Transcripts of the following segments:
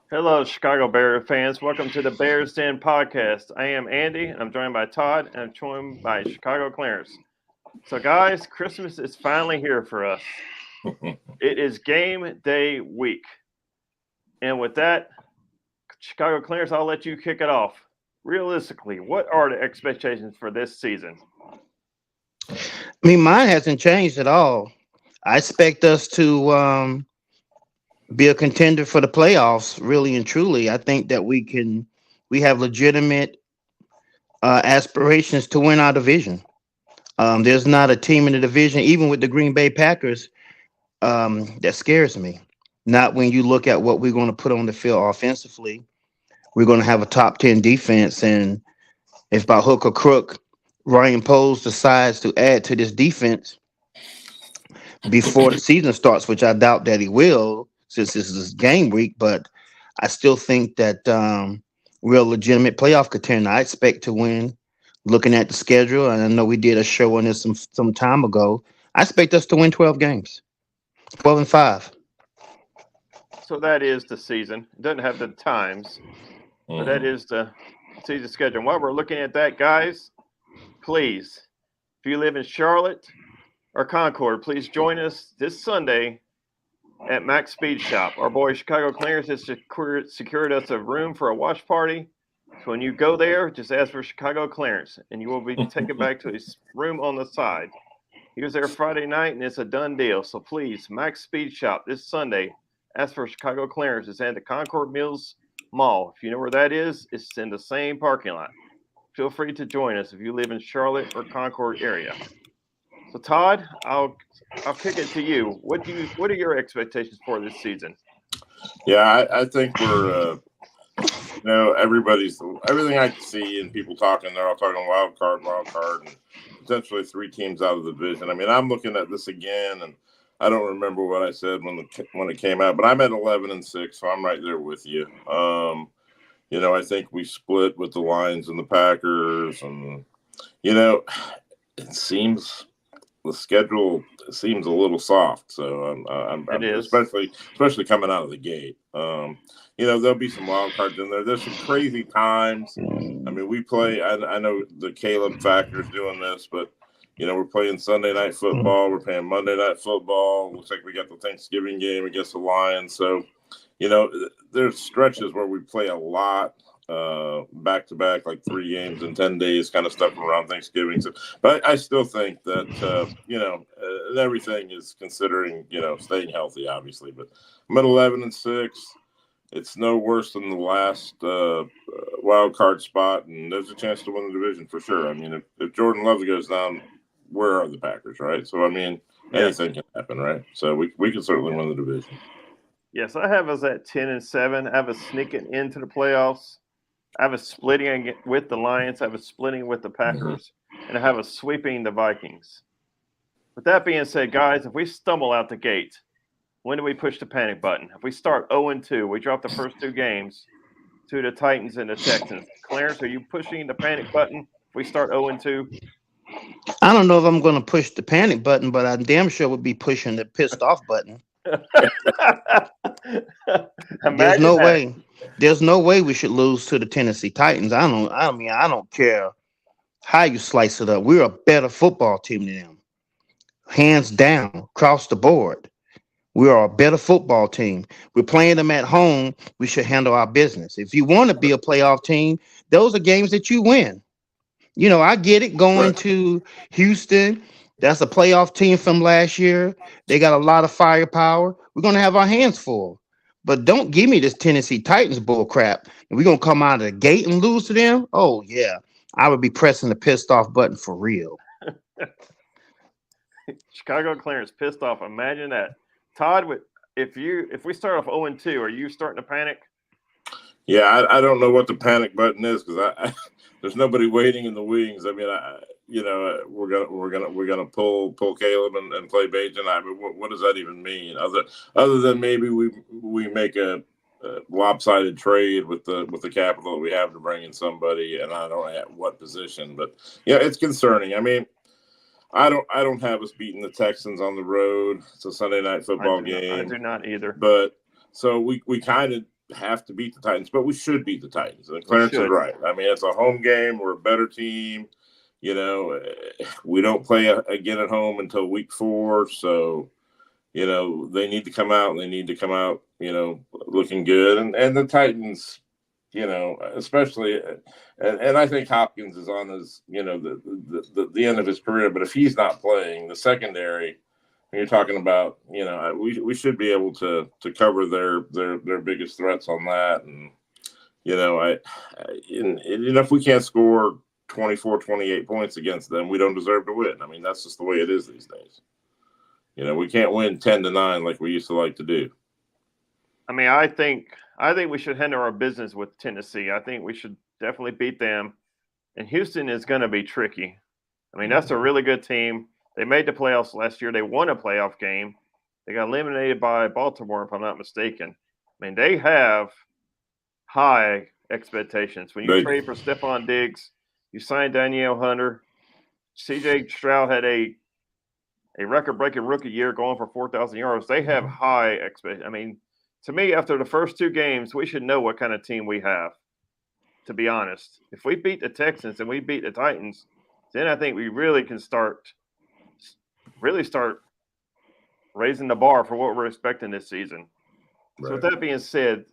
Hello, Chicago Bear fans. Welcome to the Bears Den podcast. I am Andy, and I'm joined by Todd, and I'm joined by Chicago Clarence. So, guys, Christmas is finally here for us. It is game day week. And with that, Chicago Clarence, I'll let you kick it off. Realistically, what are the expectations for this season? Mine hasn't changed at all. I expect us to be a contender for the playoffs, really and truly. I think that we have legitimate aspirations to win our division. There's not a team in the division, even with the Green Bay Packers, that scares me. Not when you look at what we're going to put on the field offensively. We're going to have a top 10 defense. And if by hook or crook, Ryan Poles decides to add to this defense before the season starts, which I doubt that he will, since this is game week. But I still think that we're a legitimate playoff contender. I expect to win. Looking at the schedule, and I know we did a show on this some time ago. I expect us to win 12 games, 12-5. So, that is the season. It doesn't have the times, but that Mhm. is the season schedule. And while we're looking at that, guys, please, if you live in Charlotte or Concord, please join us this Sunday at Max Speed Shop. Our boy Chicago Clarence has secured us a room for a watch party. So when you go there, just ask for Chicago Clarence, and you will be taken back to his room on the side. He was there Friday night, and it's a done deal. So please, Max Speed Shop this Sunday. Ask for Chicago Clarence. It's at the Concord Mills Mall. If you know where that is, it's in the same parking lot. Feel free to join us if you live in Charlotte or Concord area. So Todd, I'll kick it to you. What are your expectations for this season? Yeah, I think everybody's everything I see and people talking, they're all talking wild card, and potentially three teams out of the division. I mean, I'm looking at this again, and I don't remember what I said when it came out, but I'm at 11-6, so I'm right there with you. I think we split with the Lions and the Packers, and you know, it seems the schedule seems a little soft. So It I'm is. especially coming out of the gate. There'll be some wild cards in there. There's some crazy times. I mean, we play. I know the Caleb factor is doing this, but we're playing Sunday night football. We're playing Monday night football. Looks like we got the Thanksgiving game against the Lions. So, there's stretches where we play a lot back to back, like 3 games in 10 days, kind of stuff around Thanksgiving. So, but I still think that, everything is considering, staying healthy, obviously. But I'm at 11-6. It's no worse than the last wild card spot, and there's a chance to win the division for sure. I mean, if Jordan Love goes down, where are the Packers, right? So, I mean, Yes. anything can happen, right? So we can certainly win the division. Yes, I have us at 10-7. I have us sneaking into the playoffs. I have us splitting with the Lions. I have us splitting with the Mm-hmm. Packers, and I have us sweeping the Vikings. With that being said, guys, if we stumble out the gate, when do we push the panic button? If we start 0-2, we drop the first two games to the Titans and the Texans. Clarence, are you pushing the panic button if we start 0-2? I don't know if I'm going to push the panic button, but I damn sure would be pushing the pissed off button. There's Imagine no that. way. There's no way we should lose to the Tennessee Titans. I don't care how you slice it up. We're a better football team than them. Hands down, across the board. We are a better football team. We're playing them at home. We should handle our business. If you want to be a playoff team, those are games that you win. I get it going Right. to Houston. That's a playoff team from last year. They got a lot of firepower. We're going to have our hands full. But don't give me this Tennessee Titans bull crap. And we're going to come out of the gate and lose to them. Oh, yeah. I would be pressing the pissed off button for real. Chicago Clarence pissed off. Imagine that. Todd, if we start off 0-2, are you starting to panic? Yeah, I don't know what the panic button is because there's nobody waiting in the wings. I mean, we're gonna pull Caleb and play Bajan. I mean, what does that even mean? Other than maybe we make a lopsided trade with the capital that we have to bring in somebody, and I don't know at what position, but yeah, it's concerning. I mean, I don't have us beating the Texans on the road. It's a Sunday night I football do not. I game, do not either. but so we kind of have to beat the Titans, but we should beat the Titans. And Clarence is right. I mean, it's a home game. We're a better team. You know, we don't play again at home until week 4. So, you know, they need to come out. And they need to come out, you know, looking good. And the Titans, you know, especially, and I think Hopkins is on his, you know, the end of his career. But if he's not playing, the secondary, you're talking about, you know, we should be able to cover their biggest threats on that. And, you know, and if we can't score 24, 28 points against them, we don't deserve to win. I mean, that's just the way it is these days. You know, we can't win 10-9 like we used to like to do. I mean, I think we should handle our business with Tennessee. I think we should definitely beat them. And Houston is going to be tricky. I mean, that's a really good team. They made the playoffs last year. They won a playoff game. They got eliminated by Baltimore, if I'm not mistaken. I mean, they have high expectations. When you trade for Stephon Diggs, you signed Danielle Hunter. C.J. Stroud had a record-breaking rookie year going for 4,000 yards. They have high expectations. I mean, to me, after the first 2 games, we should know what kind of team we have, to be honest. If we beat the Texans and we beat the Titans, then I think we really can start raising the bar for what we're expecting this season. Right. So with that being said,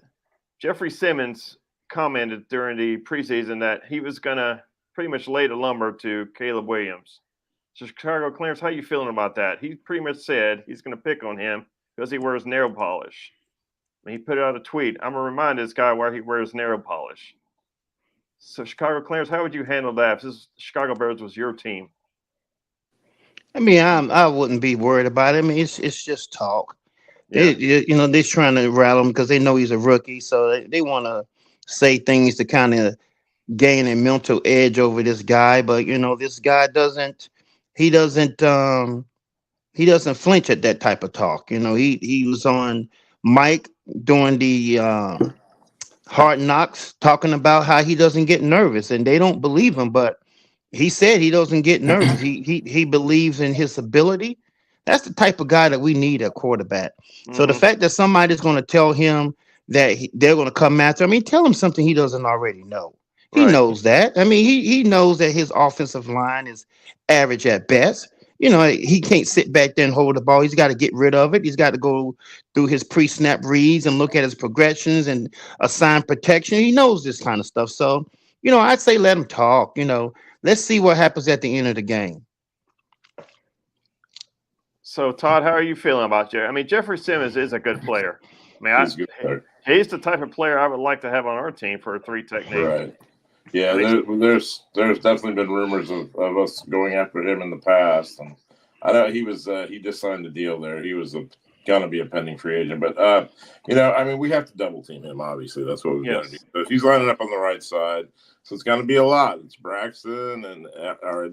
Jeffrey Simmons commented during the preseason that he was going to pretty much lay the lumber to Caleb Williams. So Chicago, Clarence, how you feeling about that? He pretty much said he's going to pick on him because he wears nail polish. And he put out a tweet, I'm going to remind this guy why he wears nail polish. So Chicago, Clarence, how would you handle that if this Chicago Bears was your team? I mean, I wouldn't be worried about it. I mean, it's just talk. Yeah. They're trying to rattle him because they know he's a rookie, so they want to say things to kind of gain a mental edge over this guy. But this guy doesn't flinch at that type of talk. He was on Mike during the Hard Knocks talking about how he doesn't get nervous, and they don't believe him, but he said he doesn't get nervous. He believes in his ability. That's the type of guy that we need at quarterback. Mm-hmm. So the fact that somebody's going to tell him that they're going to come after him, tell him something he doesn't already know. He knows that. I mean, he knows that his offensive line is average at best. He can't sit back there and hold the ball. He's got to get rid of it. He's got to go through his pre-snap reads and look at his progressions and assign protection. He knows this kind of stuff. So, I'd say let him talk. Let's see what happens at the end of the game. So, Todd, how are you feeling about Jerry? I mean, Jeffrey Simmons is a good player. I mean, he's the type of player I would like to have on our team for a 3 technique. Right. Yeah, there's definitely been rumors of us going after him in the past, and I know he just signed a deal there. He was gonna be a pending free agent, but I mean, we have to double team him. Obviously, that's what we've got to do. So if he's lining up on the right side, so it's gonna be a lot. It's Braxton and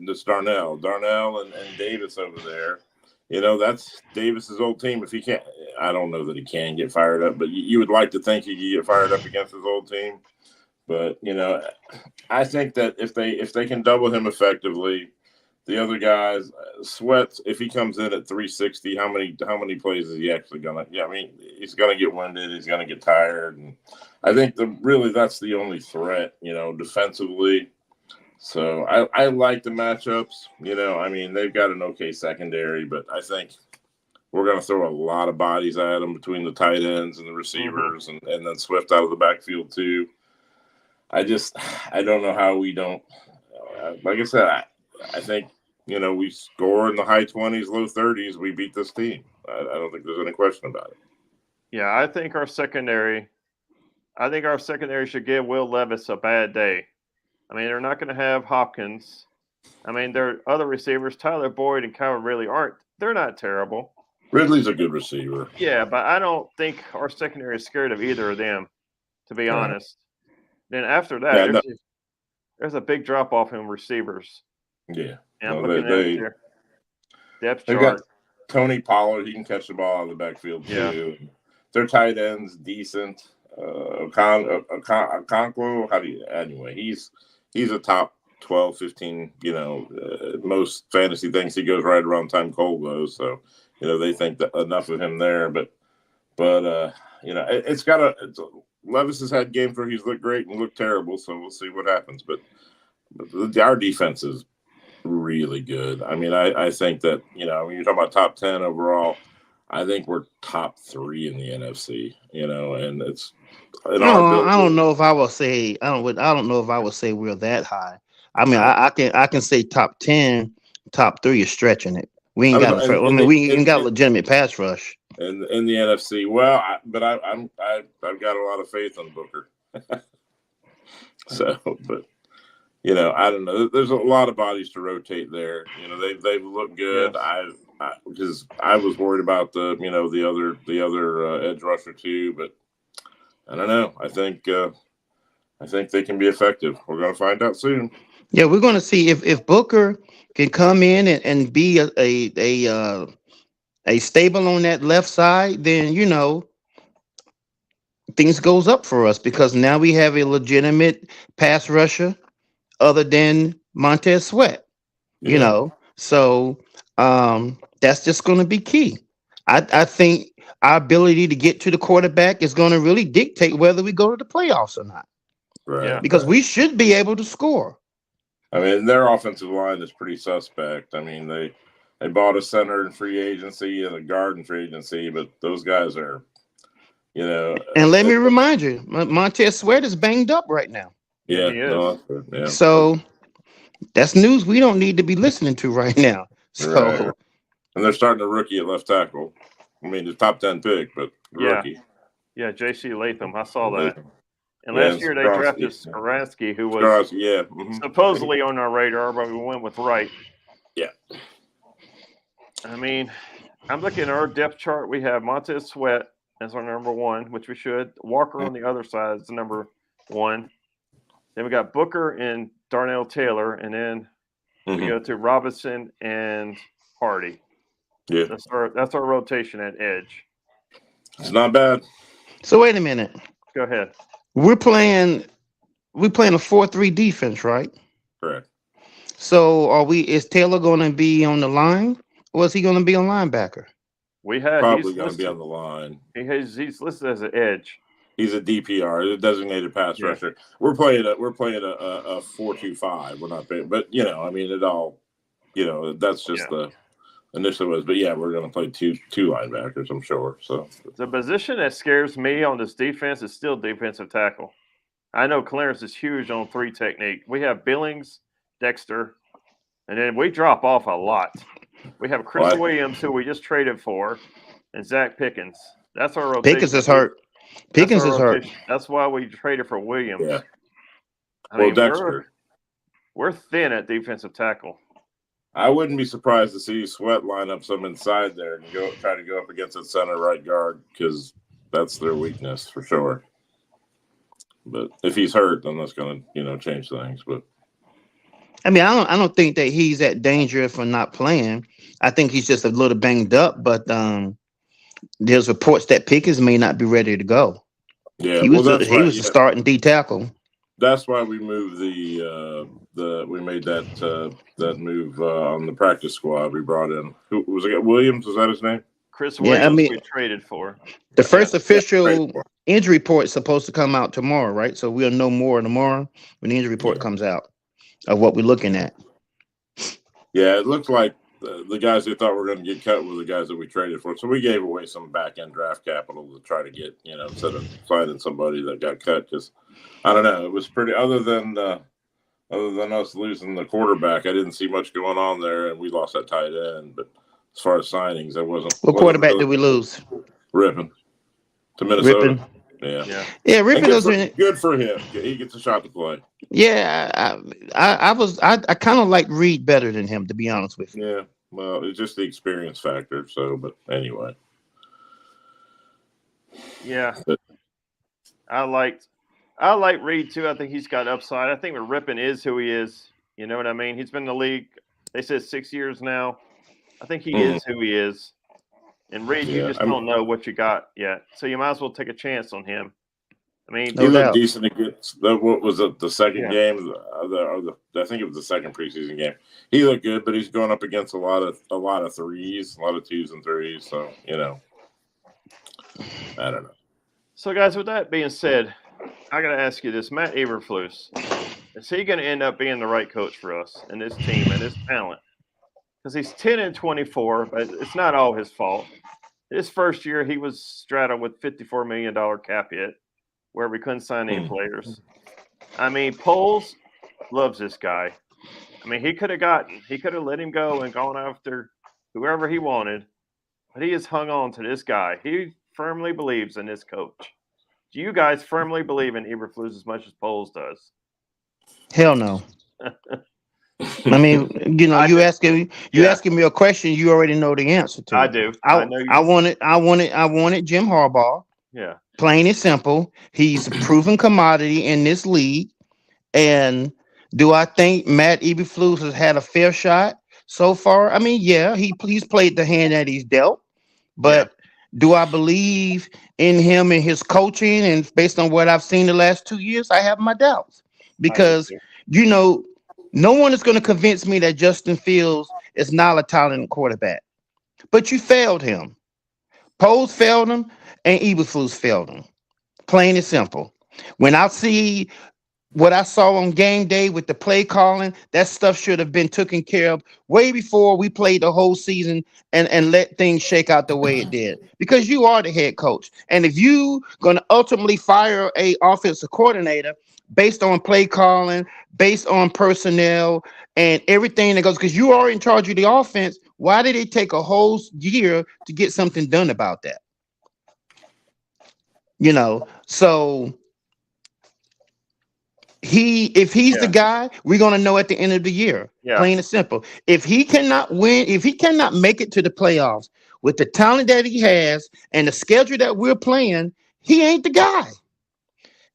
this Darnell and Davis over there. That's Davis's old team. If he can't, I don't know that he can get fired up, but you would like to think he could get fired up against his old team. But I think that if they can double him effectively, the other guys, Sweat, if he comes in at 360, how many plays is he actually gonna? Yeah, I mean, he's gonna get winded, he's gonna get tired, and I think that's the only threat, defensively. So I like the matchups. I mean, they've got an okay secondary, but I think we're gonna throw a lot of bodies at them between the tight ends and the receivers, and then Swift out of the backfield too. I don't know how we don't. Like I said, I think we score in the high 20s, low 30s. We beat this team. I don't think there's any question about it. Yeah, I think our secondary should give Will Levis a bad day. I mean, they're not going to have Hopkins. I mean, their other receivers, Tyler Boyd and Calvin Ridley, they're not terrible. Ridley's a good receiver. Yeah, but I don't think our secondary is scared of either of them, to be honest. Then after that, there's a big drop off in receivers. Yeah. And I'm looking at their depth chart. Got Tony Pollard, he can catch the ball out of the backfield too. Yeah. Their tight ends decent. Okonkwo, he's a top 12, 15, most fantasy things he goes right around time Cole goes. So, they think that enough of him there, but it's Levis has had games where he's looked great and looked terrible, so we'll see what happens. But our defense is really good. I mean, I think that, when you're talking about top 10 overall, I think we're top 3 in the NFC, and it's No, I don't know if I will say I don't know if I would say we're that high. I mean, I can say top 10, top 3 is stretching it. We ain't got we ain't got a legitimate pass rush. In the NFC, well, I've got a lot of faith in Booker. So, but I don't know. There's a lot of bodies to rotate there. They've looked good. Yes. Because I was worried about the other edge rusher too, but I don't know. I think they can be effective. We're going to find out soon. Yeah, we're going to see if Booker can come in and be a stable on that left side, then things goes up for us because now we have a legitimate pass rusher other than Montez Sweat. So that's just going to be key. I think our ability to get to the quarterback is going to really dictate whether we go to the playoffs or not. Right. Because we should be able to score. I mean, their offensive line is pretty suspect. I mean, they bought a center in free agency and a guard in free agency, but those guys are, And let me remind you, Montez Sweat is banged up right now. Yeah. Yeah. So that's news we don't need to be listening to right now. So. Right. And they're starting a rookie at left tackle. I mean, the top 10 pick, but rookie. Yeah, J.C. Latham. I saw that. And last year they drafted Skoransky, who was supposedly on our radar, but we went with Wright. Yeah. I mean, I'm looking at our depth chart. We have Montez Sweat as our number 1, which we should. Walker on the other side is number 1. Then we got Booker and Darnell Taylor, and then we go to Robinson and Hardy. Yeah, that's our rotation at edge. It's not bad. So wait a minute. Go ahead. We're playing a 4-3 defense, right? Correct. So is Taylor going to be on the line, or is he going to be a linebacker? Probably going to be on the line. He's listed as an edge. He's a DPR, a designated pass rusher. We're playing a 4-2-5. We're not paying, but I mean, it all, that's just the initially was. But we're going to play two linebackers, I'm sure. So the position that scares me on this defense is still defensive tackle. I know Clarence is huge on 3 technique. We have Billings, Dexter, and then we drop off a lot. We have Chris Williams, who we just traded for, and Zach Pickens. That's our rotation. Pickens is hurt. Pickens is hurt. That's why we traded for Williams. Yeah. I mean, Dexter. We're thin at defensive tackle. I wouldn't be surprised to see Sweat line up some inside there and try to go up against the center right guard because that's their weakness for sure. But if he's hurt, then that's going to change things. But I mean, I don't think that he's at danger for not playing. I think he's just a little banged up. But there's reports that Pickens may not be ready to go. Yeah, he was a starting D tackle. That's why we moved we made that move on the practice squad. We brought in who was it? Williams, was that his name? Chris Williams. We traded for the first official injury report is supposed to come out tomorrow, right? So we'll know more tomorrow when the injury report comes out of what we're looking at. Yeah, it looks like the guys who thought were going to get cut were the guys that we traded for. So we gave away some back end draft capital to try to get instead of finding somebody that got cut because. I don't know. It was pretty. Other than us losing the quarterback, I didn't see much going on there, and we lost that tight end. But as far as signings, I wasn't. What quarterback did we lose? Rippon to Minnesota. Rippon. Yeah. Rippon good for him. He gets a shot to play. Yeah, I kind of like Reed better than him, to be honest with you. Yeah. Well, it's just the experience factor. So, but anyway. Yeah. I like Reed too. I think he's got upside. I think Rippon is who he is. You know what I mean? He's been in the league, they said 6 years now. I think he is who he is. And Reed, you just don't know what you got yet. So you might as well take a chance on him. I mean, he looked decent against what was it, the second game? I think it was the second preseason game. He looked good, but he's going up against a lot of threes, a lot of 2s and 3s. So, I don't know. So, guys, with that being said, I got to ask you this: Matt Eberflus, is he going to end up being the right coach for us and this team and this talent? Because he's 10-24, but it's not all his fault. His first year, he was straddled with $54 million cap hit, where we couldn't sign any players. I mean, Poles loves this guy. I mean, he could have let him go and gone after whoever he wanted, but he has hung on to this guy. He firmly believes in this coach. Do you guys firmly believe in Eberflus as much as Poles does? Hell no. I mean, you asking me a question you already know the answer to. I do. I wanted Jim Harbaugh. Yeah. Plain and simple. He's a proven commodity in this league. And do I think Matt Eberflus has had a fair shot so far? I mean, yeah, he's played the hand that he's dealt. But do I believe in him and his coaching? And based on what I've seen the last 2 years, I have my doubts. Because, no one is going to convince me that Justin Fields is not a talented quarterback. But you failed him. Poles failed him, and Eberflus failed him. Plain and simple. When I see what I saw on game day with the play calling, that stuff should have been taken care of way before we played the whole season and let things shake out the way it did. Because you are the head coach. And if you're going to ultimately fire a offensive coordinator based on play calling, based on personnel, and everything that goes, because you are in charge of the offense, why did it take a whole year to get something done about that? So if he's the guy, we're going to know at the end of the year. Yeah. Plain and simple. If he cannot win, if he cannot make it to the playoffs with the talent that he has and the schedule that we're playing, he ain't the guy.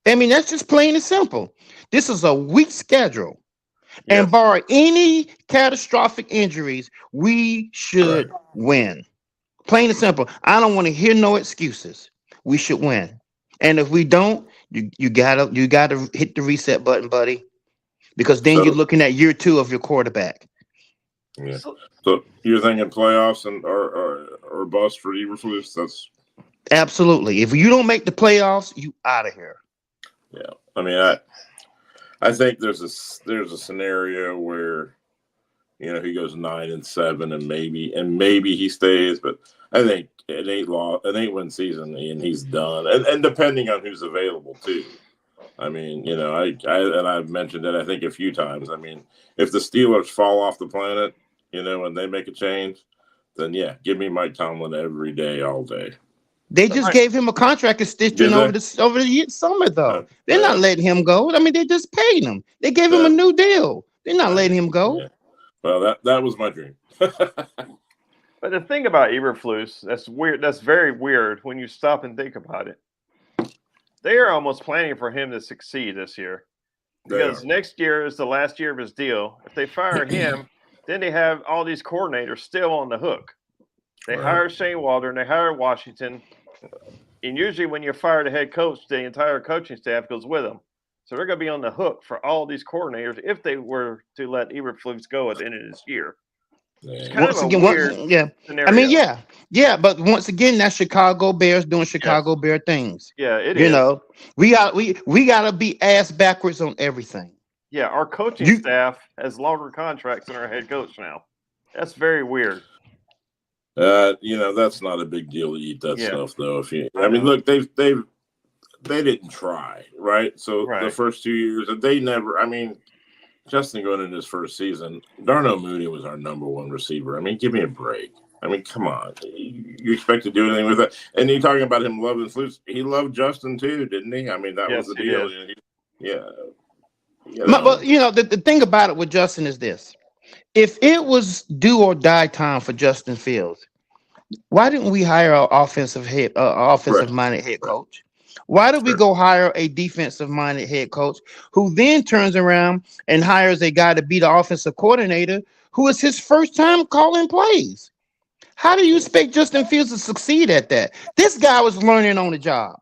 I mean, that's just plain and simple. This is a weak schedule. Yes. And bar any catastrophic injuries, we should win. Plain and simple. I don't want to hear no excuses. We should win. And if we don't, you gotta hit the reset button, buddy. Because then you're looking at year 2 of your quarterback. Yeah. So you're thinking playoffs and or bust for Eberflus? That's absolutely. If you don't make the playoffs, you out of here. Yeah, I mean, I think there's a scenario where, he goes 9-7 and maybe he stays, but I think an 8-win season and he's done. And depending on who's available too. I mean, I've mentioned it I think a few times. I mean, if the Steelers fall off the planet, and they make a change, then give me Mike Tomlin every day, all day. They just gave him a contract extension over the summer, though. They're not letting him go. I mean, they just paid him. They gave him a new deal. They're not letting him go. Yeah. Well, that was my dream. But the thing about Eberflus, that's weird. That's very weird when you stop and think about it. They are almost planning for him to succeed this year. Because next year is the last year of his deal. If they fire him, then they have all these coordinators still on the hook. They hire Shane Waldron, they hire Washington, and usually when you fire the head coach, the entire coaching staff goes with them. So they're going to be on the hook for all these coordinators if they were to let Eberflus go at the end of this year. It's kind of a weird scenario. I mean, yeah, but once again, that's Chicago Bears doing Chicago Bear things. Yeah, it is. We got to be ass backwards on everything. Yeah, our coaching staff has longer contracts than our head coach now. That's very weird. That's not a big deal to eat that stuff, though. I mean, look, they didn't try, right? So the first 2 years, they never. I mean, Justin going into his first season, Darnell Mooney was our number 1 receiver. I mean, give me a break. I mean, come on. You expect to do anything with that? And you're talking about him loving Flus. He loved Justin too, didn't he? I mean, that was the deal. But the thing about it with Justin is this. If it was do or die time for Justin Fields, why didn't we hire an offensive-minded head coach? Why did we go hire a defensive-minded head coach who then turns around and hires a guy to be the offensive coordinator who is his first time calling plays? How do you expect Justin Fields to succeed at that? This guy was learning on the job.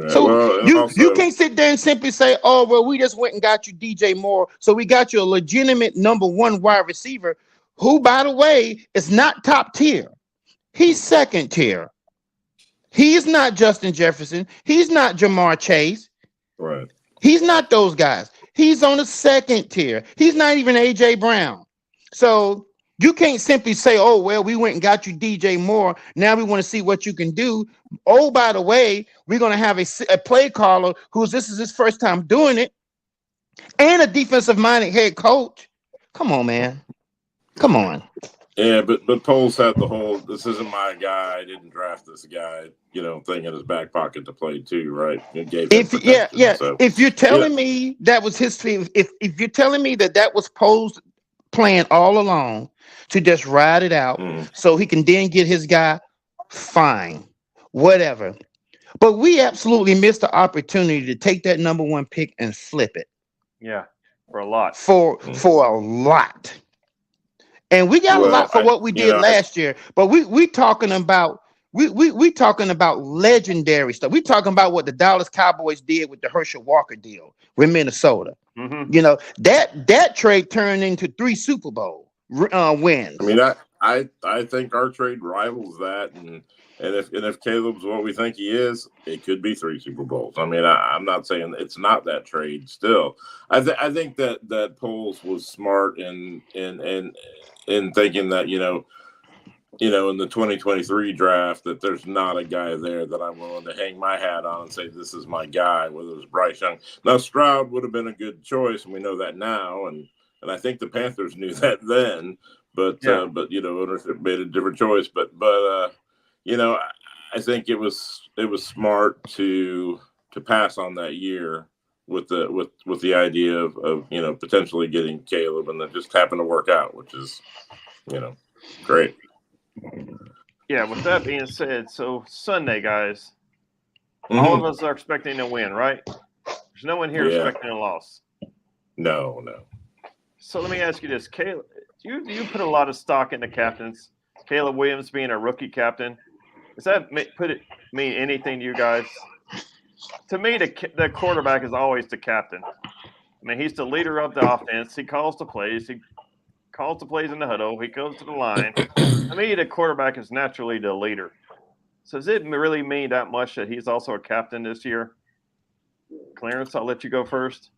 So you can't sit there and simply say, oh, well, we just went and got you DJ Moore. So we got you a legitimate number 1 wide receiver who, by the way, is not top tier. He's second tier. He's not Justin Jefferson. He's not Jamar Chase. Right. He's not those guys. He's on the second tier. He's not even A.J. Brown. So you can't simply say, oh, well, we went and got you DJ Moore. Now we want to see what you can do. Oh, by the way, we're going to have a play caller this is his first time doing it, and a defensive-minded head coach. Come on, man. Come on. Yeah, but Poles had the whole, this isn't my guy, I didn't draft this guy, thing in his back pocket to play too, right? So, if you're telling me that was his team, if you're telling me that was Poles' plan all along to just ride it out so he can then get his guy, fine, whatever. But we absolutely missed the opportunity to take that number 1 pick and flip it. Yeah, for a lot. For a lot. And we got a lot for what we did last year. But we talking about we talking about legendary stuff. We talking about what the Dallas Cowboys did with the Herschel Walker deal with Minnesota. Mm-hmm. That trade turned into 3 Super Bowl wins. I mean, I think our trade rivals that, and if Caleb's what we think he is, it could be 3 Super Bowls. I mean, I'm not saying it's not that trade. Still, I think that Poles was smart in thinking that in the 2023 draft that there's not a guy there that I'm willing to hang my hat on and say this is my guy. Whether it's Bryce Young, now Stroud would have been a good choice, and we know that now, and I think the Panthers knew that then. But ownership made a different choice. But I think it was smart to pass on that year with the idea of potentially getting Caleb, and that just happened to work out, which is great. Yeah. With that being said, so Sunday, guys, all of us are expecting a win, right? There's no one here expecting a loss. No. So let me ask you this, Caleb. Do you put a lot of stock in the captains? Caleb Williams being a rookie captain, does that mean anything to you guys? To me, the quarterback is always the captain. I mean, he's the leader of the offense. He calls the plays. He calls the plays in the huddle. He goes to the line. To me, the quarterback is naturally the leader. So does it really mean that much that he's also a captain this year? Clarence, I'll let you go first.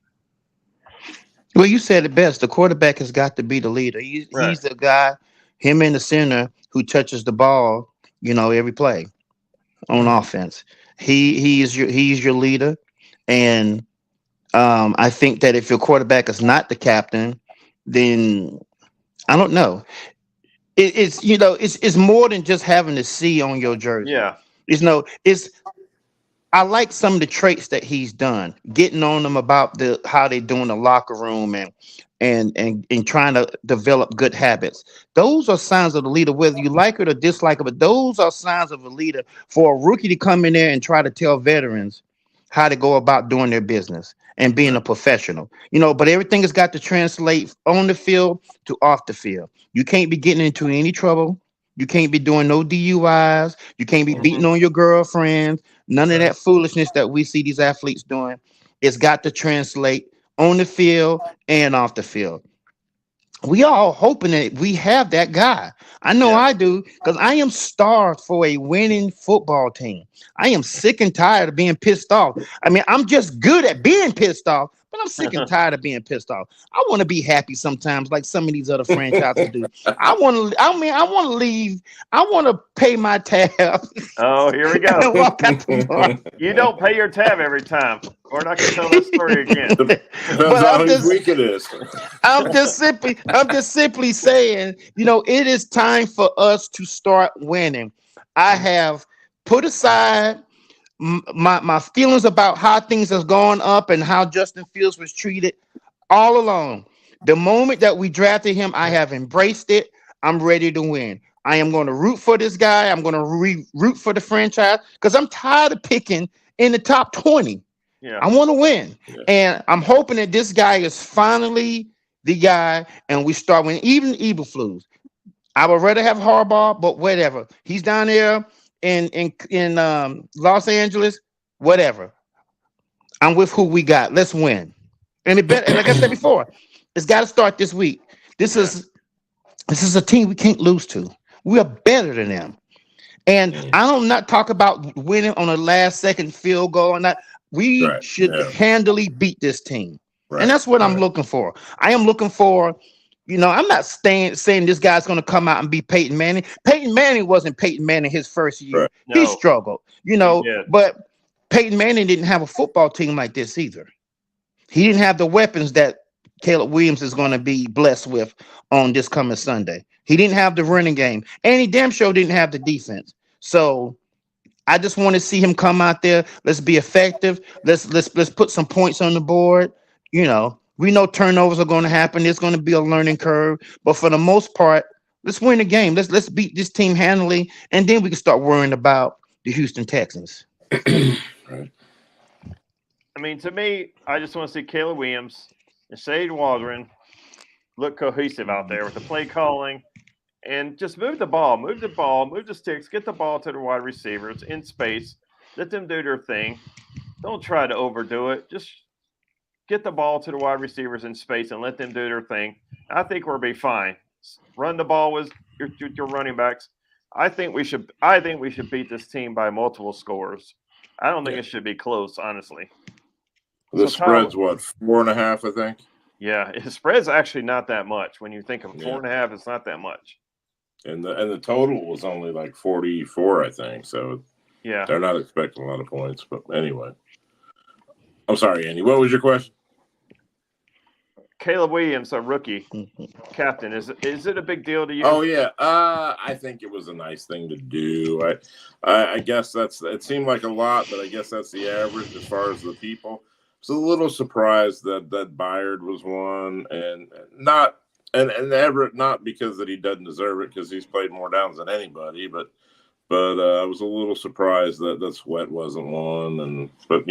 Well, you said it best. The quarterback has got to be the leader. He's the guy, him in the center, who touches the ball, every play on offense. He's your leader. And I think that if your quarterback is not the captain, then I don't know. It's more than just having the C on your jersey. Yeah. I like some of the traits that he's done, getting on them about how they do in the locker room and trying to develop good habits. Those are signs of the leader, whether you like it or dislike it, but those are signs of a leader for a rookie to come in there and try to tell veterans how to go about doing their business and being a professional. But everything has got to translate on the field to off the field. You can't be getting into any trouble. You can't be doing no DUIs. You can't be beating on your girlfriend. None of that foolishness that we see these athletes doing. It's got to translate on the field and off the field. We all hoping that we have that guy. I know I do, because I am starved for a winning football team. I am sick and tired of being pissed off. I mean, I'm just good at being pissed off, but I'm sick and tired of being pissed off. I want to be happy sometimes, like some of these other franchises do. I want to leave. I want to pay my tab. Oh, here we go. Walk out the door. You don't pay your tab every time. We're not going to tell that story again. Depends on whose week it is. I'm just simply saying, it is time for us to start winning. I have put aside my feelings about how things have gone up and how Justin Fields was treated all along. The moment that we drafted him, I have embraced it. I'm ready to win. I am going to root for this guy. I'm going to root for the franchise, because I'm tired of picking in the top 20. Yeah. I want to win. Yeah. And I'm hoping that this guy is finally the guy and we start winning, even Eberflus. I would rather have Harbaugh, but whatever. He's down there in Los Angeles, whatever. I'm with who we got. Let's win. And like I said before, it's got to start this week. This is a team we can't lose to. We are better than them. And I don't not talk about winning on a last second field goal and that. We Right. should Yeah. handily beat this team. Right. And that's what I'm Right. looking for. I am looking for, I'm not saying this guy's going to come out and be Peyton Manning. Peyton Manning wasn't Peyton Manning his first year. Right. He No. struggled, did. but Peyton Manning didn't have a football team like this either. He didn't have the weapons that Caleb Williams is going to be blessed with on this coming Sunday. He didn't have the running game, and he damn sure didn't have the defense. So I just want to see him come out there. Let's be effective. Let's put some points on the board. We know turnovers are going to happen. There's going to be a learning curve, but for the most part, let's win the game. Let's beat this team handily, and then we can start worrying about the Houston Texans. Right. I mean, to me, I just want to see Caleb Williams and Shade Waldron look cohesive out there with the play calling and just move the move the sticks, get the ball to the wide receivers in space, let them do their thing. Don't try to overdo it. Just get the ball to the wide receivers in space and let them do their thing. I think we'll be fine. Run the ball with your running backs. I think we should beat this team by multiple scores. I don't think it should be close, honestly. The spread's what, 4.5, I think. Yeah, his spread's actually not that much. When you think of 4.5, it's not that much. And the total was only like 44, I think. So yeah, they're not expecting a lot of points. But anyway, I'm sorry, Andy. What was your question? Caleb Williams, a rookie captain. Is it a big deal to you? Oh yeah, I think it was a nice thing to do. I guess it seemed like a lot, but I guess that's the average as far as the people. I was a little surprised that Byard was one, and Everett, not because that he doesn't deserve it, because he's played more downs than anybody, but I was a little surprised that Sweat wasn't one, but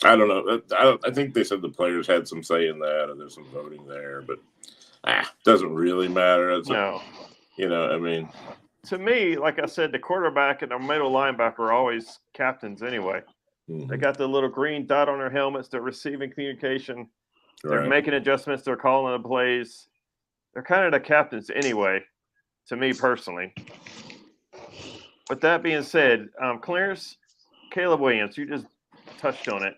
I don't know. I think they said the players had some say in that, and there's some voting there, but doesn't really matter. No. I mean, to me, like I said, the quarterback and the middle linebacker are always captains anyway. Mm-hmm. They got the little green dot on their helmets. They're receiving communication. They're right. making adjustments. They're calling the plays. They're kind of the captains anyway, to me personally. With that being said, Clarence, Caleb Williams, you just touched on it.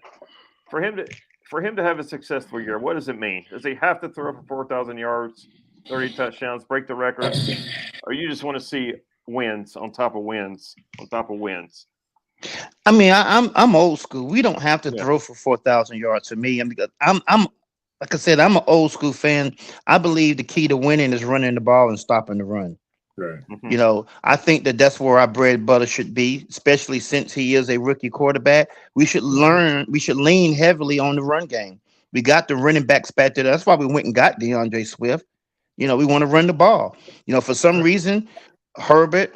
For him to have a successful year, what does it mean? Does he have to throw for 4,000 yards, 30 touchdowns, break the record, or you just want to see wins on top of wins on top of wins? I mean, I'm old school. We don't have to throw for 4,000 yards for me. I'm like I said, I'm an old school fan. I believe the key to winning is running the ball and stopping the run. Right. Mm-hmm. I think that's where our bread and butter should be, especially since he is a rookie quarterback. We should lean heavily on the run game. We got the running backs back there. That's why we went and got DeAndre Swift. We want to run the ball. For some reason, Herbert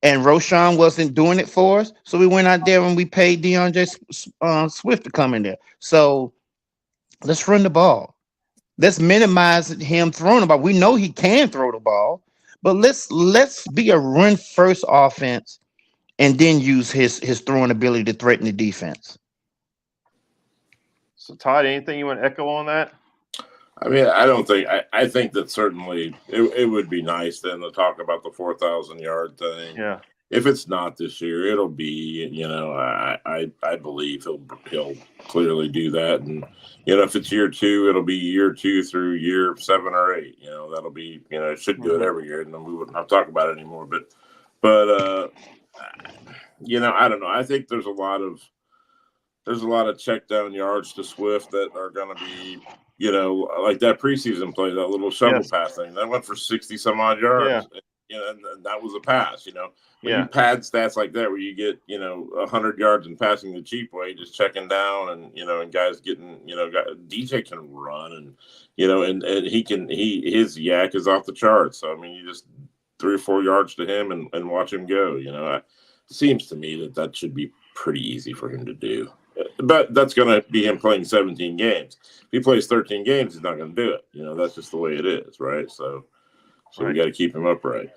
and Roschon wasn't doing it for us. So we went out there and we paid DeAndre Swift to come in there. So let's run the ball. Let's minimize him throwing the ball. We know he can throw the ball. But let's be a run first offense, and then use his throwing ability to threaten the defense. So Todd, anything you want to echo on that? I mean, I think that certainly it would be nice then to talk about the 4,000 yard thing. Yeah. If it's not this year, it'll be. I believe he'll clearly do that, and if it's year 2, it'll be year 2 through year 7 or 8. That'll be. It should do it every year, and then we wouldn't have to talk about it anymore. But I don't know. I think there's a lot of check down yards to Swift that are going to be. Like that preseason play, that little shovel pass thing, that went for 60 some odd yards. Yeah. And that was a pass, When you pad stats like that, where you get, 100 yards and passing the cheap way, just checking down and guys getting, DJ can run and his yak is off the charts. So, I mean, you just 3 or 4 yards to him and watch him go, It seems to me that should be pretty easy for him to do. But that's going to be him playing 17 games. If he plays 13 games, he's not going to do it. That's just the way it is, right? So we got to keep him upright.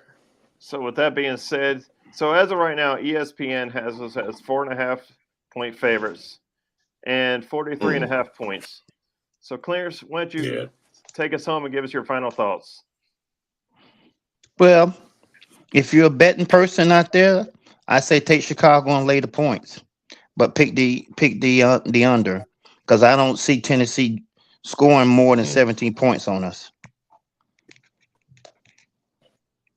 So with that being said, so as of right now, ESPN has us as 4.5-point favorites and 43.5 points. So Clarence, why don't you take us home and give us your final thoughts? Well, If you're a betting person out there, I say take Chicago and lay the points, but pick the under because I don't see Tennessee scoring more than 17 points on us.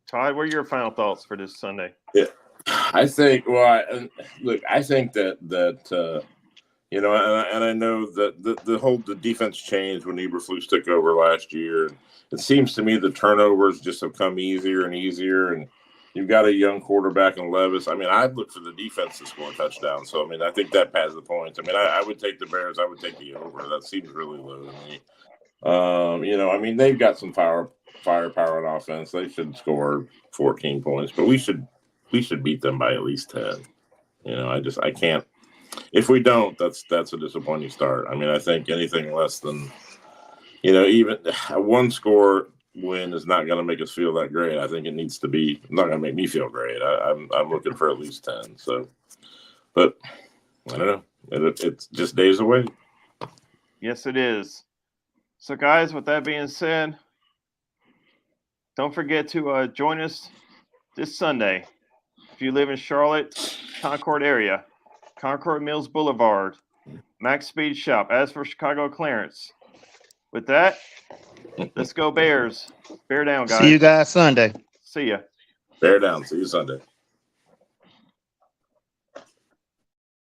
Todd, what are your final thoughts for this Sunday? Yeah, I think. Well, I think that you know, and I know that the defense changed when Eberflus took over last year. It seems to me the turnovers just have come easier and easier, and you've got a young quarterback in Levis. I mean, I'd look for the defense to score a touchdown. So, I mean, I think that has the points. I mean, I would take the Bears. I would take the over. That seems really low to me. You know, I mean, they've got some firepower on offense. They should score 14 points, but we should beat them by at least 10. You know, I can't. If we don't, that's a disappointing start. I mean, I think anything less than, you know, even a one score win is not going to make us feel that great. I think it needs to be not going to make me feel great. I'm looking for at least 10. So, but I don't know. It's just days away. Yes, it is. So, guys, with that being said, don't forget to join us this Sunday. If you live in Charlotte, Concord area, Concord Mills Boulevard, Max Speed Shop, as for Chicago clearance. With that, let's go Bears. Bear down, guys. See you guys Sunday. See ya. Bear down. See you Sunday.